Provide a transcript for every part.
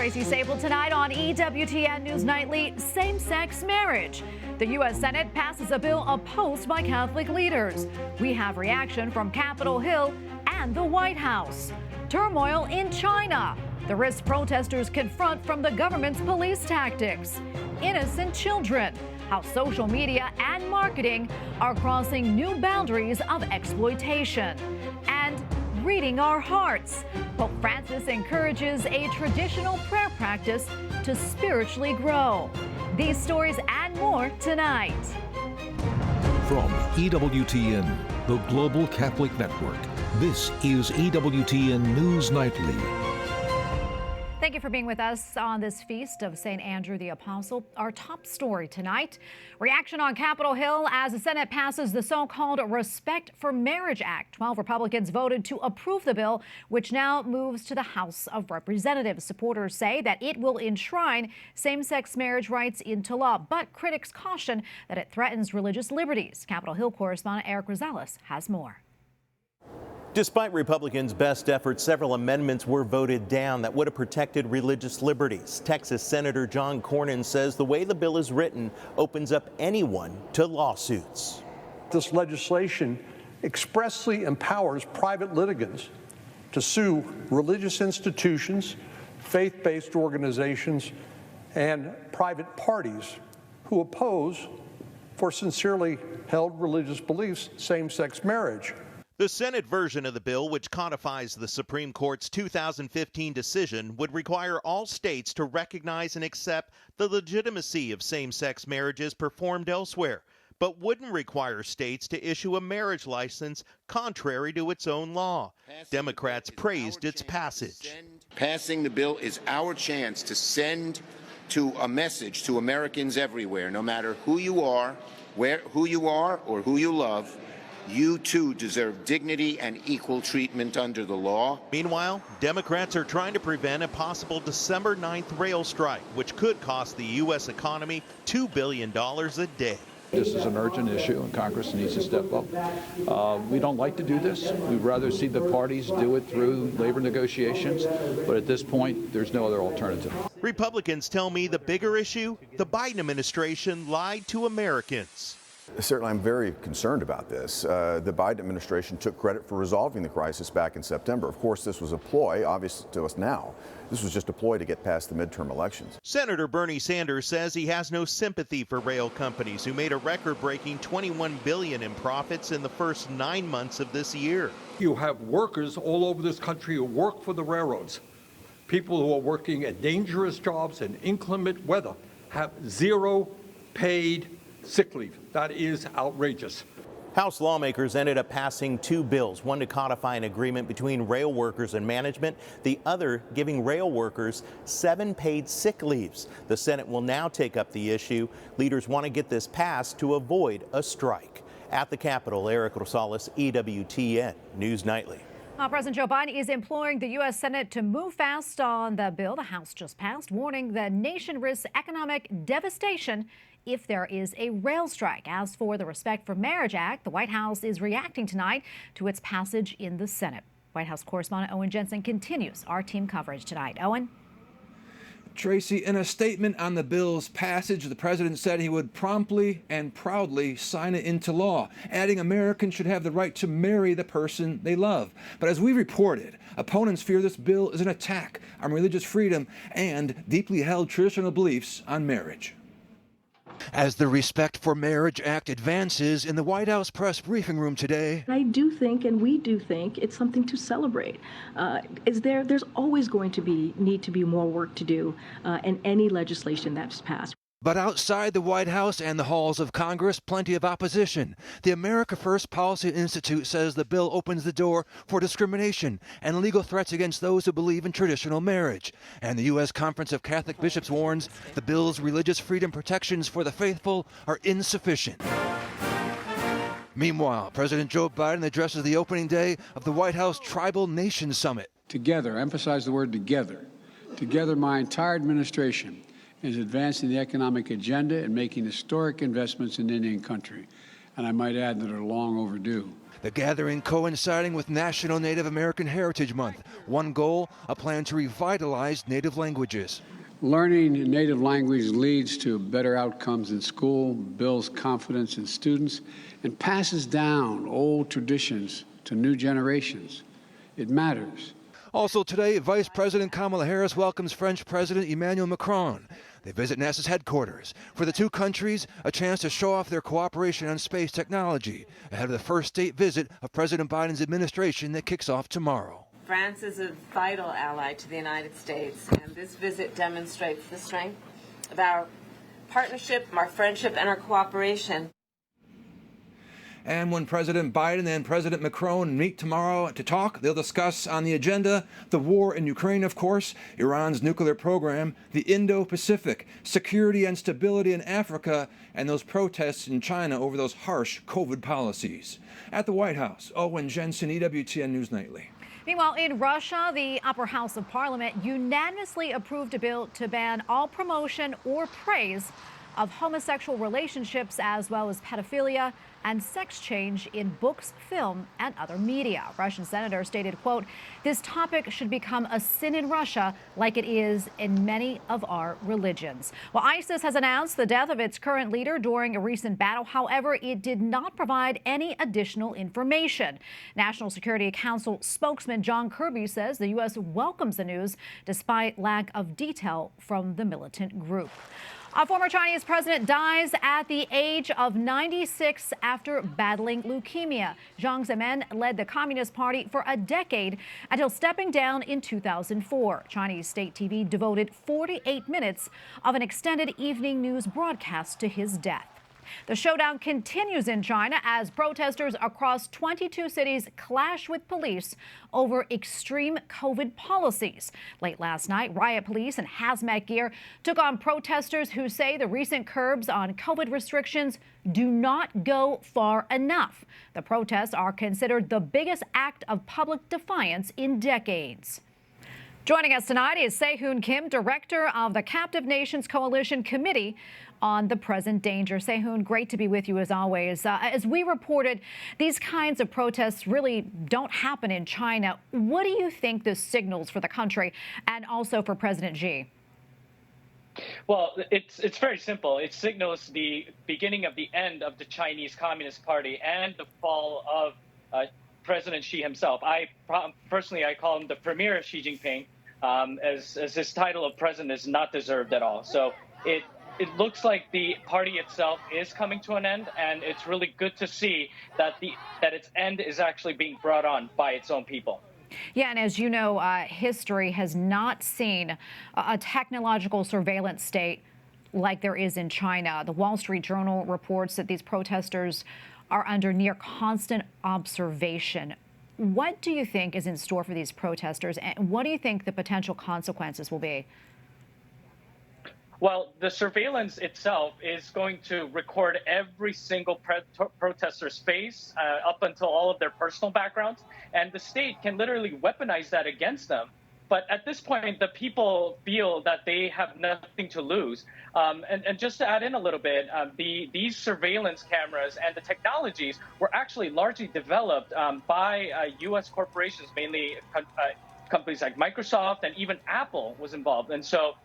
Tracy Sabol tonight on EWTN News Nightly. Same-sex marriage. The U.S. Senate passes a bill opposed by Catholic leaders. We have reaction from Capitol Hill and the White House. Turmoil in China. The risks protesters confront from the government's police tactics. Innocent children. How social media and marketing are crossing new boundaries of exploitation. And reading our hearts. Pope Francis encourages a traditional prayer practice to spiritually grow. These stories and more tonight. From EWTN, the Global Catholic Network, this is EWTN News Nightly. Thank you for being with us on this feast of St. Andrew the Apostle. Our top story tonight, reaction on Capitol Hill as the Senate passes the so-called Respect for Marriage Act. 12 Republicans voted to approve the bill, which now moves to the House of Representatives. Supporters say that it will enshrine same-sex marriage rights into law, but critics caution that it threatens religious liberties. Capitol Hill correspondent Eric Rosales has more. Despite Republicans' best efforts, several amendments were voted down that would have protected religious liberties. Texas Senator John Cornyn says the way the bill is written opens up anyone to lawsuits. This legislation expressly empowers private litigants to sue religious institutions, faith-based organizations, and private parties who oppose, for sincerely held religious beliefs, same-sex marriage. The Senate version of the bill, which codifies the Supreme Court's 2015 decision, would require all states to recognize and accept the legitimacy of same-sex marriages performed elsewhere, but wouldn't require states to issue a marriage license contrary to its own law. Democrats praised its passage. Passing the bill is our chance to send a message to Americans everywhere, no matter who you are, who you are, or who you love. You, too, deserve dignity and equal treatment under the law. Meanwhile, Democrats are trying to prevent a possible December 9th rail strike, which could cost the U.S. economy $2 billion a day. This is an urgent issue, and Congress needs to step up. We don't like to do this. We'd rather see the parties do it through labor negotiations, but at this point, there's no other alternative. Republicans tell me the bigger issue, the Biden administration lied to Americans. Certainly, I'm very concerned about this. The Biden administration took credit for resolving the crisis back in September. Of course, this was a ploy, obvious to us now. This was just a ploy to get past the midterm elections. Senator Bernie Sanders says he has no sympathy for rail companies who made a record-breaking $21 billion in profits in the first 9 months of this year. You have workers all over this country who work for the railroads. People who are working at dangerous jobs in inclement weather have zero paid sick leave. That is outrageous. House lawmakers ended up passing two bills, one to codify an agreement between rail workers and management, the other giving rail workers 7 paid sick leaves. The Senate will now take up the issue. Leaders want to get this passed to avoid a strike. At the Capitol, Eric Rosales, EWTN News Nightly. President Joe Biden is imploring the U.S. Senate to move fast on the bill the House just passed, warning the nation risks economic devastation if there is a rail strike. As for the Respect for Marriage Act, the White House is reacting tonight to its passage in the Senate. White House correspondent Owen Jensen continues our team coverage tonight. Owen? Tracy, in a statement on the bill's passage, the president said he would promptly and proudly sign it into law, adding Americans should have the right to marry the person they love. But as we reported, opponents fear this bill is an attack on religious freedom and deeply held traditional beliefs on marriage. As the Respect for Marriage Act advances in the White House press briefing room today, I do think, and we do think, it's something to celebrate. There's always going to need to be more work to do in any legislation that's passed. but outside the White House and the halls of Congress, plenty of opposition. The America First Policy Institute says the bill opens the door for discrimination and legal threats against those who believe in traditional marriage. And the U.S. Conference of Catholic Bishops warns the bill's religious freedom protections for the faithful are insufficient. Meanwhile, President Joe Biden addresses the opening day of the White House Tribal Nations Summit. Together, emphasize the word together. Together, my entire administration is advancing the economic agenda and making historic investments in Indian country. And I might add that are long overdue. The gathering coinciding with National Native American Heritage Month. One goal, a plan to revitalize native languages. Learning native language leads to better outcomes in school, builds confidence in students, and passes down old traditions to new generations. It matters. Also today, Vice President Kamala Harris welcomes French President Emmanuel Macron. They visit NASA's headquarters. For the two countries, a chance to show off their cooperation on space technology ahead of the first state visit of President Biden's administration that kicks off tomorrow. France is a vital ally to the United States, and this visit demonstrates the strength of our partnership, our friendship, and our cooperation. And when President Biden and President Macron meet tomorrow to talk, they'll discuss on the agenda the war in Ukraine, of course, Iran's nuclear program, the Indo-Pacific, security and stability in Africa, and those protests in China over those harsh COVID policies. At the White House, Owen Jensen, EWTN News Nightly. Meanwhile, in Russia, the Upper House of Parliament unanimously approved a bill to ban all promotion or praise of homosexual relationships, as well as pedophilia and sex change in books, film, and other media. Russian senator stated, quote, "This topic should become a sin in Russia like it is in many of our religions." Well, ISIS has announced the death of its current leader during a recent battle. However, it did not provide any additional information. National Security Council spokesman John Kirby says the U.S. welcomes the news despite lack of detail from the militant group. A former Chinese president dies at the age of 96 after battling leukemia. Jiang Zemin led the Communist Party for a decade until stepping down in 2004. Chinese state TV devoted 48 minutes of an extended evening news broadcast to his death. The showdown continues in China as protesters across 22 cities clash with police over extreme COVID policies. Late last night, riot police and hazmat gear took on protesters who say the recent curbs on COVID restrictions do not go far enough. The protests are considered the biggest act of public defiance in decades. Joining us tonight is Se-Hoon Kim, director of the Captive Nations Coalition Committee on the Present Danger. Se-Hoon, great to be with you as always. As we reported, these kinds of protests really don't happen in China. What do you think this signals for the country and also for President Xi? Well, it's very simple. It signals the beginning of the end of the Chinese Communist Party and the fall of President Xi himself. Personally, I call him the premier Xi Jinping, as his title of president is not deserved at all. So it looks like the party itself is coming to an end, and it's really good to see that its end is actually being brought on by its own people. Yeah, and as you know, history has not seen a technological surveillance state like there is in China. The Wall Street Journal reports that these protesters are under near constant observation. What do you think is in store for these protesters, and what do you think the potential consequences will be? Well, the surveillance itself is going to record every single protester's face up until all of their personal backgrounds, and the state can literally weaponize that against them. But at this point, the people feel that they have nothing to lose. And just to add in a little bit, these surveillance cameras and the technologies were actually largely developed by U.S. corporations, mainly companies like Microsoft, and even Apple was involved. And so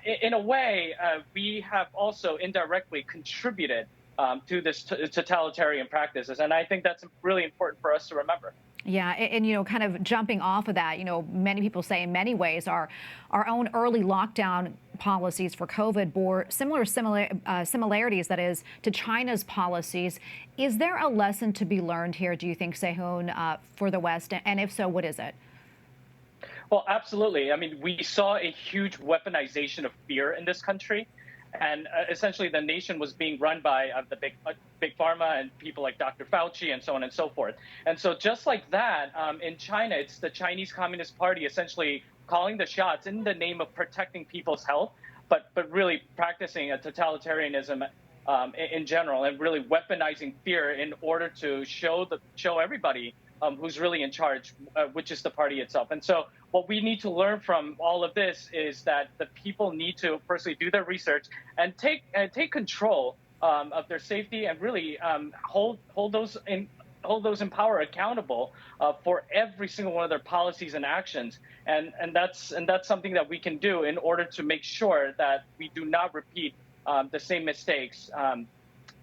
in a way, we have also indirectly contributed to this totalitarian practices. And I think that's really important for us to remember. Yeah, and, you know, kind of jumping off of that, you know, many people say in many ways our own early lockdown policies for COVID bore similarities, that is, to China's policies. Is there a lesson to be learned here, do you think, Se-Hoon, for the West? And if so, what is it? Well, absolutely. I mean, we saw a huge weaponization of fear in this country. And essentially, the nation was being run by the big pharma and people like Dr. Fauci and so on and so forth. And so just like that, in China, it's the Chinese Communist Party essentially calling the shots in the name of protecting people's health, but really practicing a totalitarianism in general, and really weaponizing fear in order to show everybody who's really in charge, which is the party itself. And so what we need to learn from all of this is that the people need to firstly do their research and take control of their safety, and really hold those hold those in power accountable for every single one of their policies and actions. And that's something that we can do in order to make sure that we do not repeat the same mistakes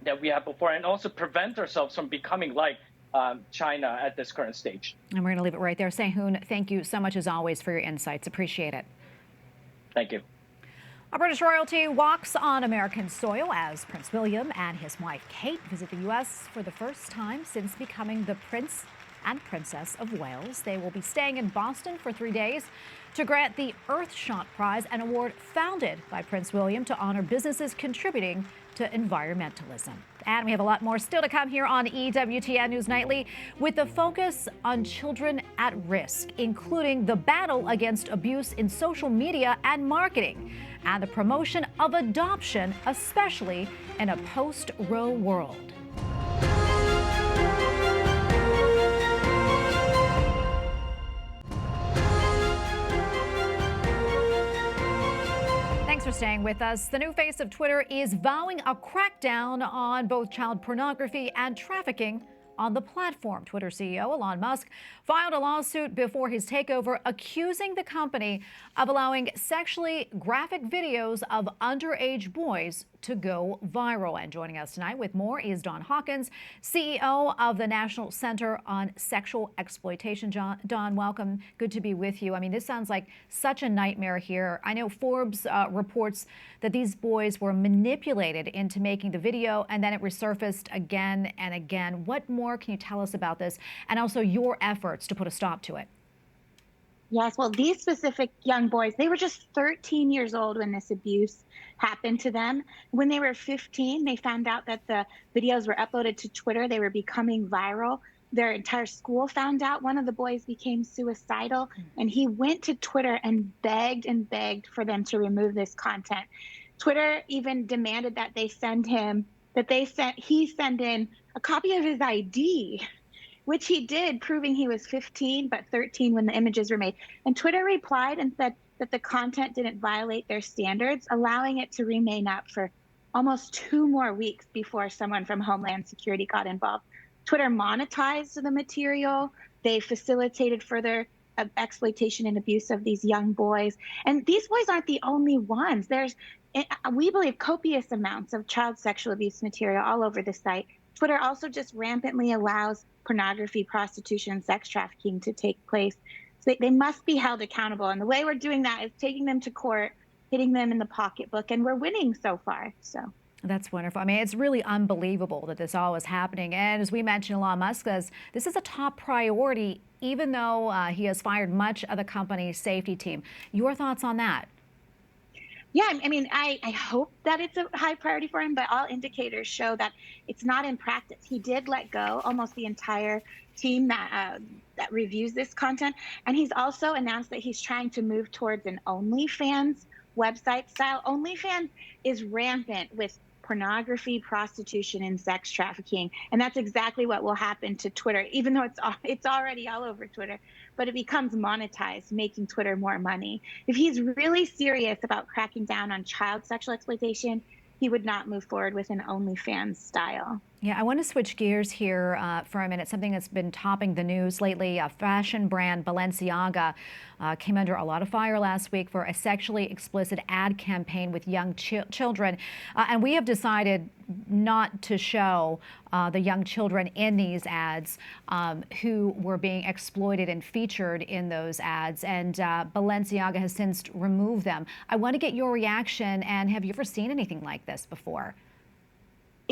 that we had before, and also prevent ourselves from becoming like China at this current stage. And we're going to leave it right there. Sehun, thank you so much as always for your insights. Appreciate it. Thank you. Our British royalty walks on American soil as Prince William and his wife Kate visit the U.S. for the first time since becoming the Prince and Princess of Wales. They will be staying in Boston for 3 days to grant the Earthshot Prize, an award founded by Prince William to honor businesses contributing to environmentalism. And we have a lot more still to come here on EWTN News Nightly, with the focus on children at risk, including the battle against abuse in social media and marketing, and the promotion of adoption, especially in a post-Roe world. Thanks for staying with us. The new face of Twitter is vowing a crackdown on both child pornography and trafficking on the platform. Twitter CEO Elon Musk filed a lawsuit before his takeover, accusing the company of allowing sexually graphic videos of underage boys to go viral. And joining us tonight with more is Dawn Hawkins, CEO of the National Center on Sexual Exploitation. Dawn, welcome. Good to be with you. I mean, this sounds like such a nightmare here. I know Forbes reports that these boys were manipulated into making the video, and then it resurfaced again and again. What more can you tell us about this, and also your efforts to put a stop to it? Yes, well, these specific young boys, they were just 13 years old when this abuse happened to them. When they were 15, they found out that the videos were uploaded to Twitter. They were becoming viral. Their entire school found out. One of the boys became suicidal, and he went to Twitter and begged for them to remove this content. Twitter even demanded that he send in a copy of his ID, which he did, proving he was 15 but 13 when the images were made. And Twitter replied and said that the content didn't violate their standards, allowing it to remain up for almost 2 more weeks before someone from Homeland Security got involved. Twitter monetized the material. They facilitated further exploitation and abuse of these young boys. And these boys aren't the only ones. There's, we believe, copious amounts of child sexual abuse material all over the site. Twitter also just rampantly allows pornography, prostitution, and sex trafficking to take place. So they must be held accountable. And the way we're doing that is taking them to court, hitting them in the pocketbook, and we're winning so far. So that's wonderful. I mean, it's really unbelievable that this all is happening. And as we mentioned, Elon Musk says this is a top priority, even though he has fired much of the company's safety team. Your thoughts on that? Yeah, I mean, I hope that it's a high priority for him, but all indicators show that it's not in practice. He did let go almost the entire team that reviews this content. And he's also announced that he's trying to move towards an OnlyFans website style. OnlyFans is rampant with pornography, prostitution, and sex trafficking. And that's exactly what will happen to Twitter, even though it's already all over Twitter. But it becomes monetized, making Twitter more money. If he's really serious about cracking down on child sexual exploitation, he would not move forward with an OnlyFans style. Yeah, I want to switch gears here for a minute. Something that's been topping the news lately. Fashion brand Balenciaga came under a lot of fire last week for a sexually explicit ad campaign with young children. And we have decided not to show the young children in these ads who were being exploited and featured in those ads. And Balenciaga has since removed them. I want to get your reaction. And have you ever seen anything like this before?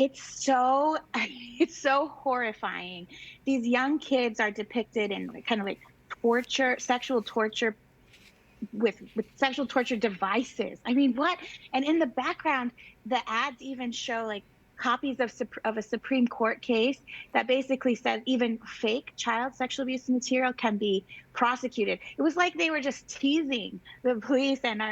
It's so horrifying. These young kids are depicted in kind of like torture, sexual torture with sexual torture devices. I mean, what? And in the background, the ads even show like copies of a Supreme Court case that basically says even fake child sexual abuse material can be prosecuted. It was like they were just teasing the police and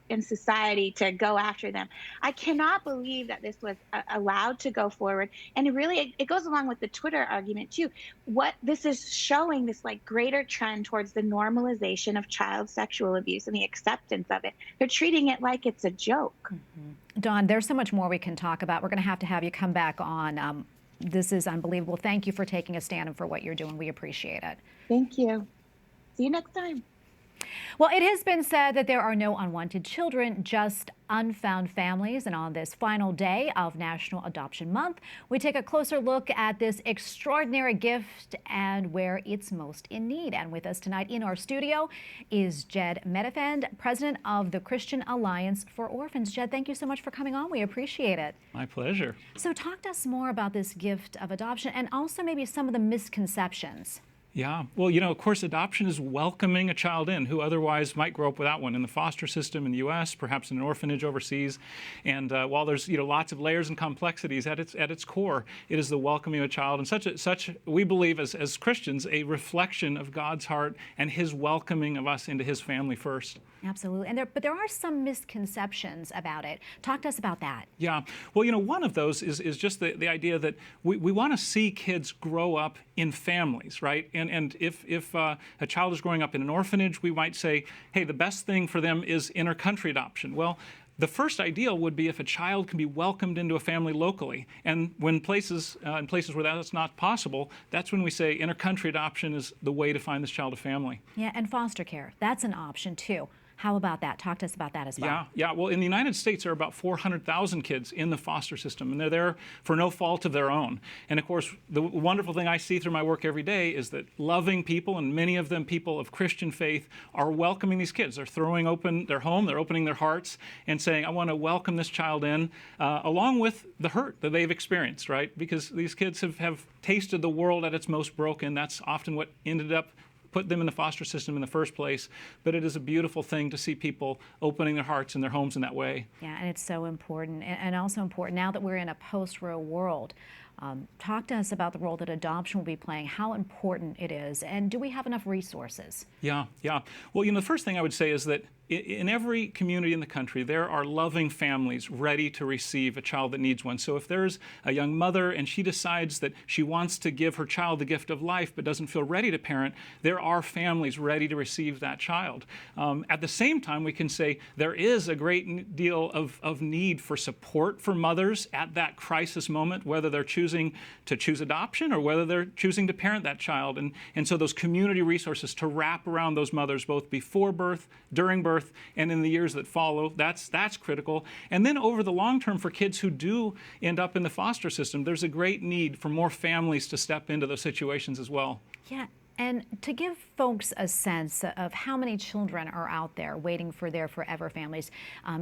in society to go after them. I cannot believe that this was allowed to go forward. And it goes along with the Twitter argument too. What this is showing, this like greater trend towards the normalization of child sexual abuse and the acceptance of it. They're treating it like it's a joke. Dawn, there's so much more we can talk about. We're going to have you come back on this is unbelievable. Thank you for taking a stand and for what you're doing. We appreciate it. Thank you. See you next time. Well, it has been said that there are no unwanted children, just unfound families. And on this final day of National Adoption Month, we take a closer look at this extraordinary gift and where it's most in need. And with us tonight in our studio is Jed Medefend, president of the Christian Alliance for Orphans. Jed, thank you so much for coming on. We appreciate it. My pleasure. So talk to us more about this gift of adoption and also maybe some of the misconceptions. Yeah, well, you know, of course, adoption is welcoming a child in who otherwise might grow up without one in the foster system in the U.S., perhaps in an orphanage overseas. And while there's, you know, lots of layers and complexities at its core, it is the welcoming of a child, and such we believe as Christians, a reflection of God's heart and His welcoming of us into His family first. Absolutely, but there are some misconceptions about it. Talk to us about that. Yeah, well, you know, one of those is just the idea that we want to see kids grow up in families, right? And if a child is growing up in an orphanage, we might say, hey, the best thing for them is inter-country adoption. Well, the first ideal would be if a child can be welcomed into a family locally. And when in places where that's not possible, that's when we say inter-country adoption is the way to find this child a family. Yeah, and foster care, that's an option too. How about that? Talk to us about that as well. Yeah. Well, in the United States, there are about 400,000 kids in the foster system, and they're there for no fault of their own. And of course, the wonderful thing I see through my work every day is that loving people, and many of them people of Christian faith, are welcoming these kids. They're throwing open their home, they're opening their hearts, and saying, I want to welcome this child in, along with the hurt that they've experienced, right? Because these kids have tasted the world at its most broken. That's often what ended up put them in the foster system in the first place, but it is a beautiful thing to see people opening their hearts and their homes in that way. Yeah, and it's so important, and also important now that we're in a post-Roe world. Talk to us about the role that adoption will be playing, how important it is, and do we have enough resources? Yeah. Well, you know, the first thing I would say is that in every community in the country, there are loving families ready to receive a child that needs one. So if there's a young mother and she decides that she wants to give her child the gift of life but doesn't feel ready to parent, there are families ready to receive that child. At the same time, we can say there is a great deal of need for support for mothers at that crisis moment, whether they're choosing to choose adoption or whether they're choosing to parent that child. And so those community resources to wrap around those mothers both before birth, during birth, and in the years that follow, that's critical. And then over the long term, for kids who do end up in the foster system, there's a great need for more families to step into those situations as well. Yeah. And to give folks a sense of how many children are out there waiting for their forever families,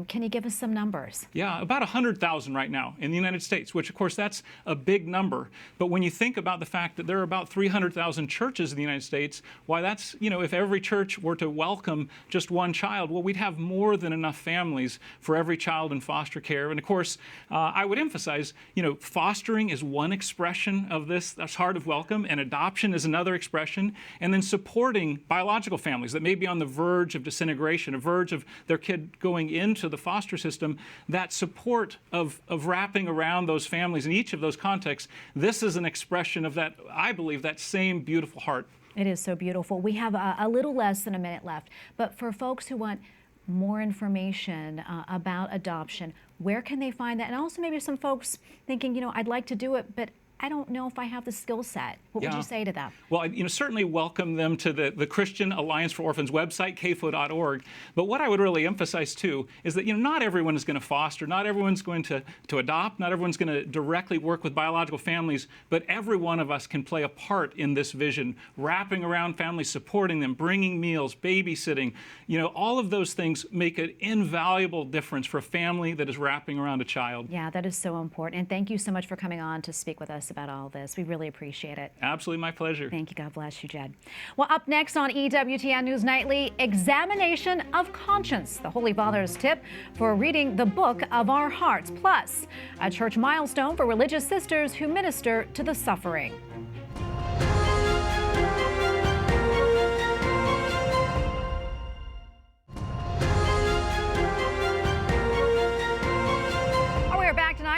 can you give us some numbers? Yeah, about 100,000 right now in the United States, which of course that's a big number. But when you think about the fact that there are about 300,000 churches in the United States, why that's, you know, if every church were to welcome just one child, well, we'd have more than enough families for every child in foster care. And of course, I would emphasize, you know, fostering is one expression of this heart of welcome, and adoption is another expression. And then supporting biological families that may be on the verge of disintegration, a verge of their kid going into the foster system, that support of wrapping around those families in each of those contexts, this is an expression of that, I believe, that same beautiful heart. It is so beautiful. We have a little less than a minute left, but for folks who want more information about adoption, where can they find that? And also maybe some folks thinking, you know, I'd like to do it, but I don't know if I have the skill set. What would you say to them? Well, you know, certainly welcome them to the Christian Alliance for Orphans website, kfo.org. But what I would really emphasize, too, is that, you know, not everyone is going to foster, not everyone's going to adopt, not everyone's going to directly work with biological families, but every one of us can play a part in this vision, wrapping around families, supporting them, bringing meals, babysitting. You know, all of those things make an invaluable difference for a family that is wrapping around a child. Yeah, that is so important. And thank you so much for coming on to speak with us about all this. We really appreciate it. Absolutely, my pleasure. Thank you. God bless you, Jed. Well, up next on EWTN News Nightly, examination of conscience, the Holy Father's tip for reading the book of our hearts, plus a church milestone for religious sisters who minister to the suffering.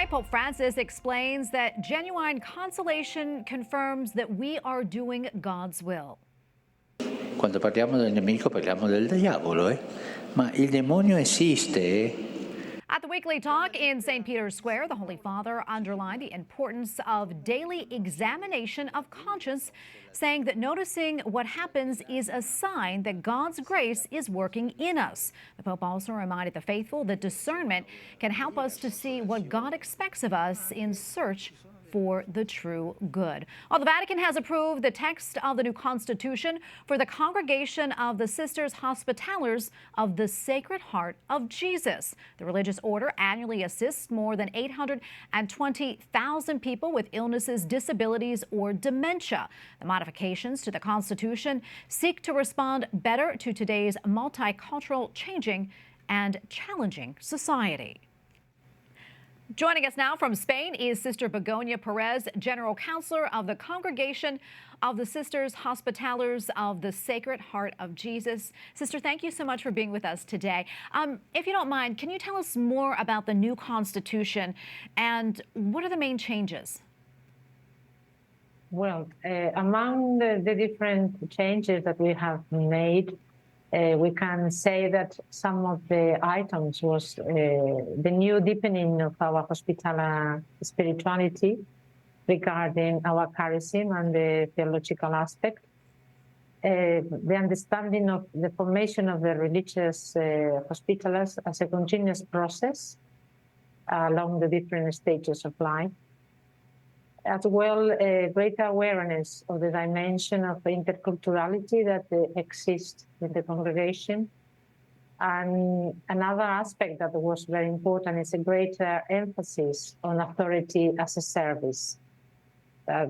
Pope Francis explains that genuine consolation confirms that we are doing God's will. Quando parliamo del nemico parliamo del diavolo, ma il demonio esiste. At the weekly talk in St. Peter's Square, the Holy Father underlined the importance of daily examination of conscience, saying that noticing what happens is a sign that God's grace is working in us. The Pope also reminded the faithful that discernment can help us to see what God expects of us in search for the true good. Well, the Vatican has approved the text of the new constitution for the Congregation of the Sisters Hospitallers of the Sacred Heart of Jesus. The religious order annually assists more than 820,000 people with illnesses, disabilities, or dementia. The modifications to the Constitution seek to respond better to today's multicultural, changing, and challenging society. Joining us now from Spain is Sister Begonia Perez, General Counselor of the Congregation of the Sisters Hospitallers of the Sacred Heart of Jesus. Sister, thank you so much for being with us today. If you don't mind, can you tell us more about the new Constitution and what are the main changes? Well, among the different changes that we have made, we can say that some of the items was the new deepening of our hospitaller spirituality regarding our charism and the theological aspect, the understanding of the formation of the religious hospitallers as a continuous process along the different stages of life, as well greater awareness of the dimension of interculturality that exists in the congregation. And another aspect that was very important is a greater emphasis on authority as a service. That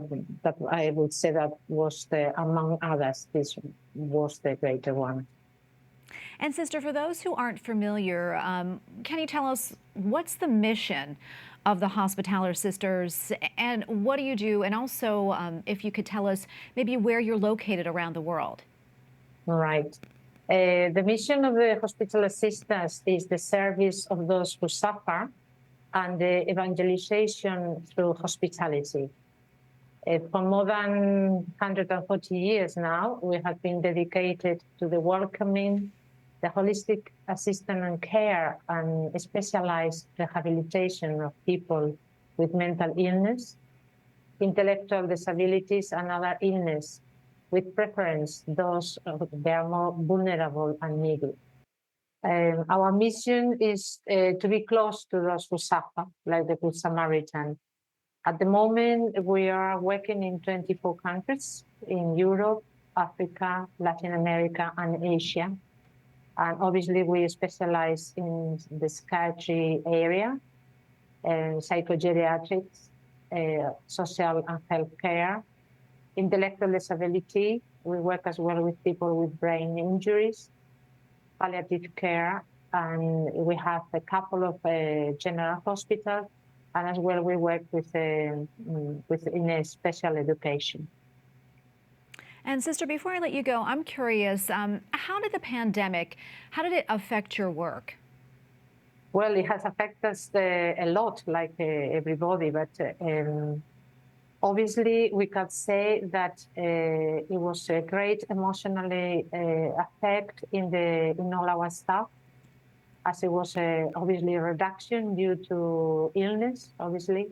I would say that was among others, this was the greater one. And Sister, for those who aren't familiar, can you tell us what's the mission of the Hospitaller Sisters and what do you do? And also, if you could tell us maybe where you're located around the world. Right. The mission of the Hospitaller Sisters is the service of those who suffer and the evangelization through hospitality. For more than 140 years now, we have been dedicated to the welcoming, the holistic assistance and care, and specialized rehabilitation of people with mental illness, intellectual disabilities, and other illness, with preference those that are more vulnerable and needy. Our mission is to be close to those who suffer, like the Good Samaritan. At the moment, we are working in 24 countries in Europe, Africa, Latin America, and Asia. And obviously, we specialize in the psychiatry area, psychogeriatrics, social and health care, intellectual disability. We work as well with people with brain injuries, palliative care, and we have a couple of general hospitals, and as well we work with in a special education. And Sister, before I let you go, I'm curious, how did the pandemic, how did it affect your work? Well, it has affected us a lot, like everybody, but obviously we can say that it was a great emotionally effect in all our staff, as it was obviously a reduction due to illness, obviously,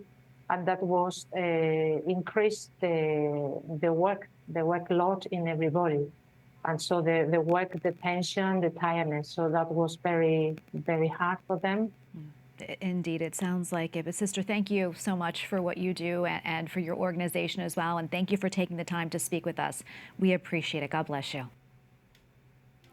and that was increased the workload in everybody. And so the work, the tension, the tiredness, so that was very, very hard for them. Indeed, it sounds like it. But Sister, thank you so much for what you do and for your organization as well. And thank you for taking the time to speak with us. We appreciate it. God bless you.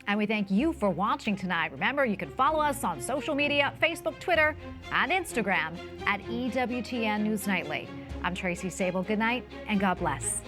And we thank you for watching tonight. Remember, you can follow us on social media, Facebook, Twitter, and Instagram at EWTN News Nightly. I'm Tracy Sabol. Good night and God bless.